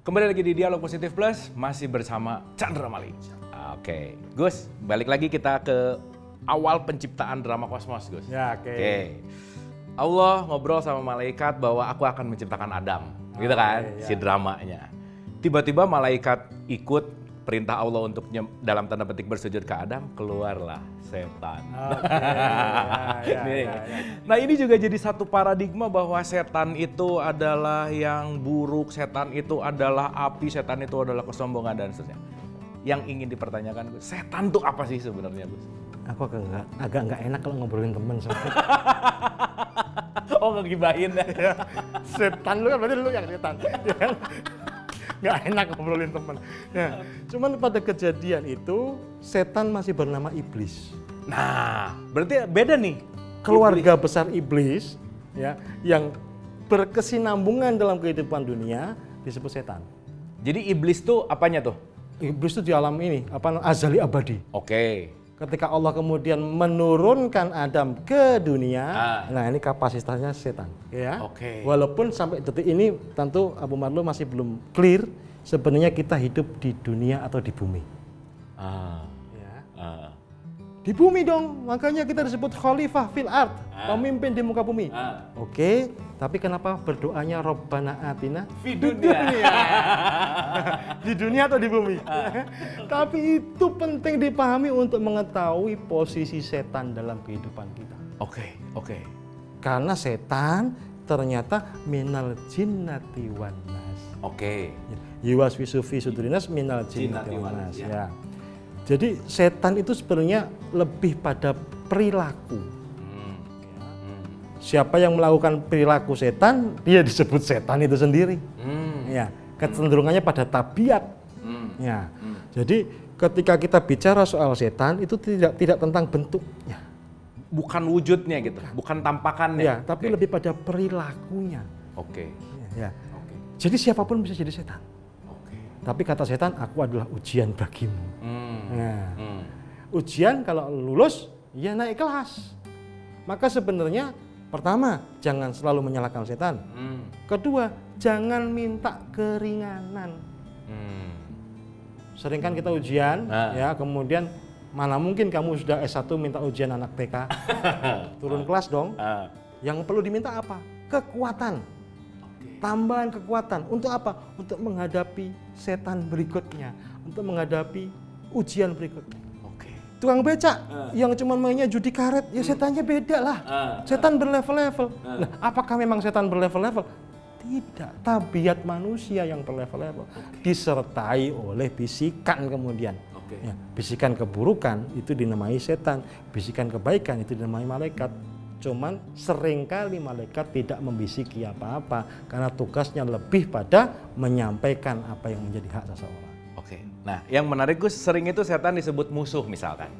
Kembali lagi di Dialog Positif Plus, masih bersama Chandra Mali. Oke, Gus, balik lagi kita ke awal penciptaan drama kosmos, Gus. Ya, oke. Allah ngobrol sama malaikat bahwa aku akan menciptakan Adam, gitu kan, si dramanya. Tiba-tiba malaikat ikut perintah Allah untuk dalam tanda petik bersujud ke Adam, keluarlah setan. Nah, ini juga jadi satu paradigma bahwa setan itu adalah yang buruk, setan itu adalah api, setan itu adalah kesombongan dan seterusnya. Yang ingin dipertanyakan, Gus, setan tuh apa sih sebenarnya, Gus? Aku agak nggak enak kalau ngobrolin temen soalnya. Oh, ngegibahin ya. Setan lu kan berarti lu yang setan. Ya kan? Nggak enak ngobrolin temen. Ya, cuman pada kejadian itu setan masih bernama iblis. Nah, berarti beda nih. Keluarga besar iblis ya yang berkesinambungan dalam kehidupan dunia disebut setan. Jadi iblis tuh apanya tuh? Iblis itu di alam ini, azali abadi. Oke. Ketika Allah kemudian menurunkan Adam ke dunia, nah ini kapasitasnya setan, ya. Oke. Walaupun sampai detik ini tentu Abu Marlo masih belum clear sebenarnya kita hidup di dunia atau di bumi. Di bumi dong, makanya kita disebut khalifah fil ard, pemimpin di muka bumi. Oke, tapi kenapa berdoanya Robbana atina Fid dunya? Di dunia atau di bumi? Tapi itu penting dipahami untuk mengetahui posisi setan dalam kehidupan kita. Oke. Karena setan ternyata minal jinnati wan nas. Oke. Yuwaswisu fi sudurinas minal jinnati wan nas. Ya. Ya. Jadi setan itu sebenarnya lebih pada perilaku. Siapa yang melakukan perilaku setan, dia disebut setan itu sendiri. Ya, kecenderungannya pada tabiat. Ya. Jadi ketika kita bicara soal setan itu tidak tentang bentuknya, bukan wujudnya gitu, bukan tampakannya. Ya, tapi lebih pada perilakunya. Oke. Ya. Jadi siapapun bisa jadi setan. Tapi kata setan, aku adalah ujian bagimu. Ujian kalau lulus, ya naik kelas. Maka sebenarnya pertama, jangan selalu menyalahkan setan. Kedua, jangan minta keringanan. Sering kan kita ujian, ya kemudian mana mungkin kamu sudah S1 minta ujian anak TK. Turun kelas dong. Yang perlu diminta apa? Kekuatan. Tambahan kekuatan. Untuk apa? Untuk menghadapi setan berikutnya. Untuk menghadapi ujian berikutnya. Tukang becak yang cuma mainnya judi karet, ya setannya beda lah. Setan berlevel-level. Nah, apakah memang setan berlevel-level? Tidak. Tabiat manusia yang berlevel-level. Disertai oleh bisikan kemudian. Ya, bisikan keburukan itu dinamai setan. Bisikan kebaikan itu dinamai malaikat. Cuman seringkali malaikat tidak membisiki apa-apa karena tugasnya lebih pada menyampaikan apa yang menjadi hak seseorang. Oke. Nah, yang menarik Gus, sering itu setan disebut musuh misalkan.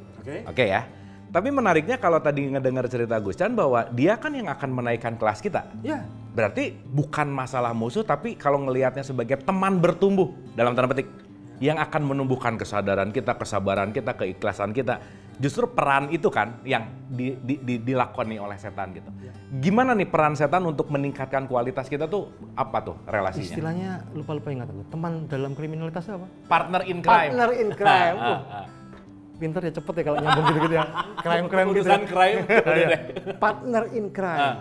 Oke ya. Tapi menariknya kalau tadi ngedengar cerita Gus Chan bahwa dia kan yang akan menaikkan kelas kita. Ya. Berarti bukan masalah musuh, tapi kalau ngelihatnya sebagai teman bertumbuh dalam tanda petik yang akan menumbuhkan kesadaran kita, kesabaran kita, keikhlasan kita. Justru peran itu kan yang dilakoni oleh setan gitu. Gimana nih peran setan untuk meningkatkan kualitas kita tuh apa tuh relasinya? Istilahnya lupa ingat aku. Teman dalam kriminalitas apa? Partner in crime. Partner in crime. Pinter ya, cepet ya kalau nyambung gitu-gitu ya. Crime gitu. Urusan crime. Partner in crime.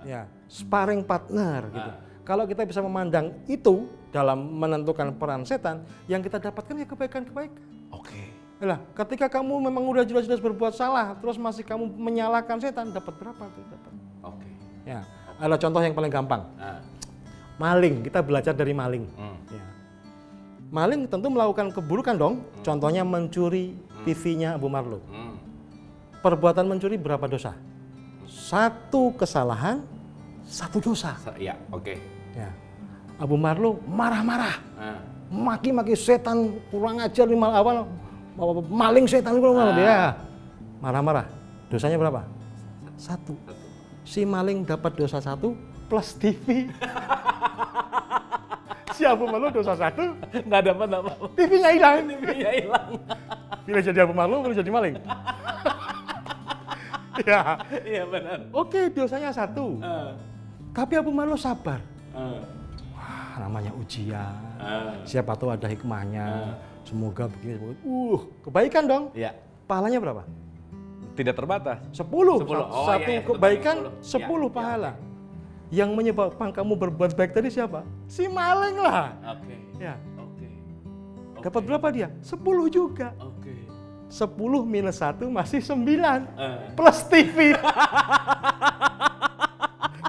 Ya, sparring partner gitu. Kalau kita bisa memandang itu dalam menentukan peran setan, yang kita dapatkan ya kebaikan-kebaikan. Oke. Lah, ketika kamu memang udah jelas-jelas berbuat salah, terus masih kamu menyalahkan setan, dapat berapa tuh? Oke. Ya, ada contoh yang paling gampang. Maling, kita belajar dari maling. Ya. Maling tentu melakukan keburukan dong. Contohnya mencuri TV-nya Abu Marlo. Perbuatan mencuri berapa dosa? Satu kesalahan, satu dosa. Ya, oke. Ya. Abu Marlo marah-marah, maki-maki setan, kurang ajar nih maling setan dia marah-marah. Dosanya berapa? Satu. Si maling dapat dosa 1 plus TV. Si Abu Marlo dosa 1 nggak dapat apa-apa. TV-nya hilang. TV-nya hilang. Bila jadi Abu Marlo, bila jadi maling. Ya. Iya benar. Oke, dosanya 1. Tapi Abu Marlo sabar. namanya ujian. Siapa tahu ada hikmahnya. Semoga begini. Kebaikan dong. Iya. Pahalanya berapa? Tidak terbatas. 10. Oh, Satu iya, kebaikan 10 ya, pahala. Ya. Yang menyebabkan kamu berbuat baik tadi siapa? Si maling lah. Oke. Ya. Oke. Dapat berapa dia? 10 juga. Oke. 10 minus 1 masih 9. Plus TV.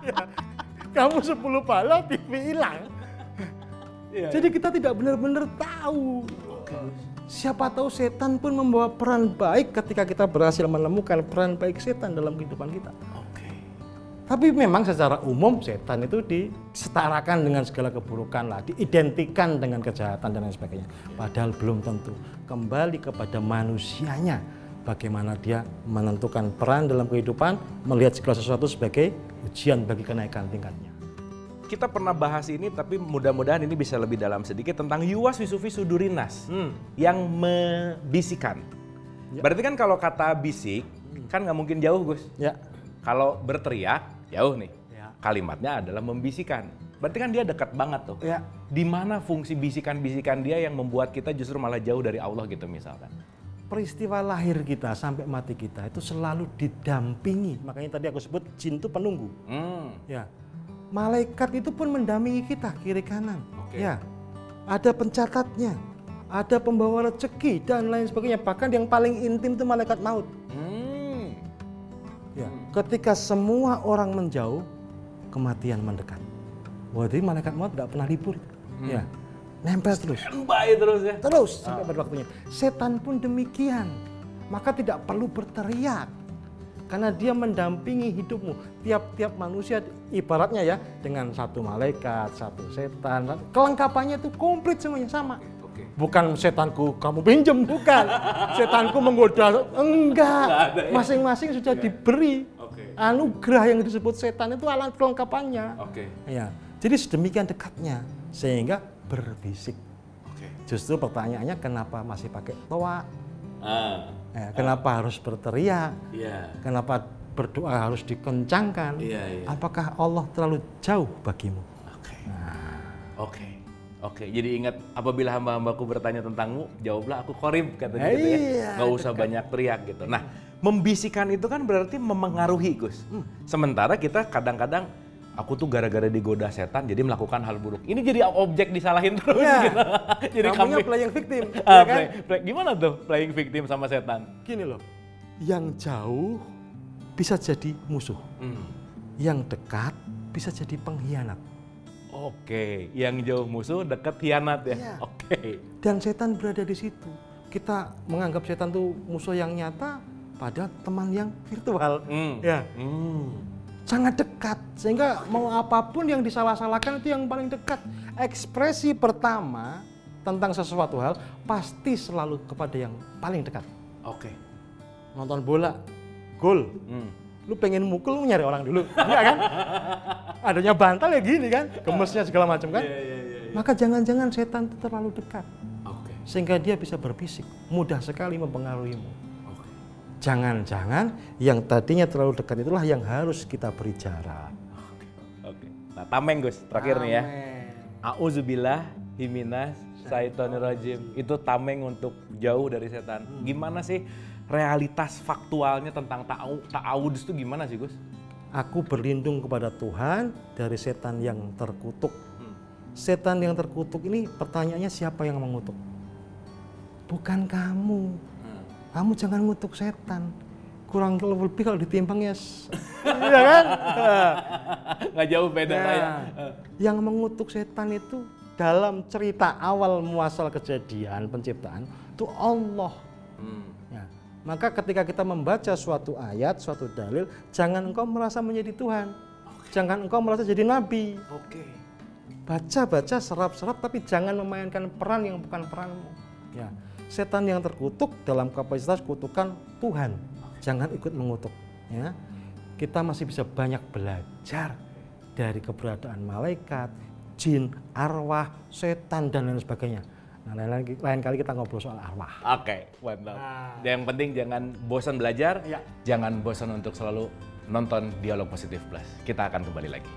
Ya. Kamu 10 pahala, TV hilang. Ya. Jadi kita tidak benar-benar tahu. Siapa tahu setan pun membawa peran baik ketika kita berhasil menemukan peran baik setan dalam kehidupan kita. Tapi memang secara umum setan itu disetarakan dengan segala keburukan lah, diidentikan dengan kejahatan dan lain sebagainya. Padahal belum tentu. Kembali kepada manusianya, bagaimana dia menentukan peran dalam kehidupan, melihat segala sesuatu sebagai ujian bagi kenaikan tingkatnya. Kita pernah bahas ini, tapi mudah-mudahan ini bisa lebih dalam sedikit tentang yuwas wisufi sudurinas yang membisikkan. Ya. Berarti kan kalau kata bisik kan nggak mungkin jauh, Gus. Ya. Kalau berteriak jauh nih. Ya. Kalimatnya adalah membisikkan. Berarti kan dia dekat banget tuh. Ya. Di mana fungsi bisikan-bisikan dia yang membuat kita justru malah jauh dari Allah gitu misalkan. Peristiwa lahir kita sampai mati kita itu selalu didampingi. Makanya tadi aku sebut jin itu penunggu. Ya. Malaikat itu pun mendampingi kita kiri kanan. Ya. Ada pencatatnya, ada pembawa rezeki dan lain sebagainya. Bahkan yang paling intim itu malaikat maut. Ya. Ketika semua orang menjauh, kematian mendekat. Jadi malaikat maut tidak pernah libur. Ya. Nempel terus. Standby terus ya. Terus sampai pada waktunya. Setan pun demikian. Maka tidak perlu berteriak. Karena dia mendampingi hidupmu. Tiap-tiap manusia ibaratnya ya, dengan satu malaikat, satu setan. Kelengkapannya itu komplit semuanya sama. Bukan setanku kamu pinjem, bukan. Setanku menggoda, enggak. Masing-masing sudah diberi anugerah yang disebut setan itu alat kelengkapannya. Ya. Jadi sedemikian dekatnya sehingga berbisik. Justru pertanyaannya kenapa masih pakai toa? Ya, kenapa harus berteriak? Kenapa berdoa harus dikencangkan? Apakah Allah terlalu jauh bagimu? Oke, jadi ingat apabila hamba-hambaku bertanya tentangmu, jawablah aku qorib katanya gitu ya. Nggak usah banyak teriak gitu. Nah, membisikkan itu kan berarti memengaruhi, Gus. Sementara kita kadang-kadang aku tuh gara-gara digoda setan jadi melakukan hal buruk. Ini jadi objek disalahin terus gitu. Jadi kamunya playing victim. Ya kan? Gimana tuh playing victim sama setan? Gini loh, yang jauh bisa jadi musuh. Yang dekat bisa jadi pengkhianat. Yang jauh musuh, dekat khianat ya. Dan setan berada di situ. Kita menganggap setan tuh musuh yang nyata, padahal teman yang virtual. Sangat dekat, sehingga mau apapun yang disalah-salahkan itu yang paling dekat. Ekspresi pertama tentang sesuatu hal pasti selalu kepada yang paling dekat. Nonton bola, gol. Lu pengen mukul, lu nyari orang dulu, enggak kan? Adanya bantal ya gini kan, gemesnya segala macam kan? Maka jangan-jangan setan itu terlalu dekat, sehingga dia bisa berbisik, mudah sekali mempengaruhimu. Jangan-jangan yang tadinya terlalu dekat itulah yang harus kita beri jarak. Nah, tameng Gus, terakhir nih ya. A'udzubillah himinas syaitonirrajim. Itu tameng untuk jauh dari setan. Gimana sih realitas faktualnya tentang ta'awudz itu gimana sih, Gus? Aku berlindung kepada Tuhan dari setan yang terkutuk. Setan yang terkutuk ini pertanyaannya siapa yang mengutuk? Bukan kamu. Kamu jangan ngutuk setan. Kurang lebih kalau ditimbang ya, iya kan? Nggak jauh beda lah ya. Yang mengutuk setan itu dalam cerita awal muasal kejadian penciptaan itu Allah. Maka ketika kita membaca suatu ayat, suatu dalil, jangan engkau merasa menjadi Tuhan. Jangan engkau merasa jadi nabi. Baca-baca, serap-serap, tapi jangan memainkan peran yang bukan peranmu. Ya. Setan yang terkutuk dalam kapasitas kutukan Tuhan. Jangan ikut mengutuk. Ya. Kita masih bisa banyak belajar dari keberadaan malaikat, jin, arwah, setan, dan lain sebagainya. Nah, lain kali kita ngobrol soal arwah. Mantap. Yang penting jangan bosan belajar, jangan bosan untuk selalu nonton Dialog Positif Plus. Kita akan kembali lagi.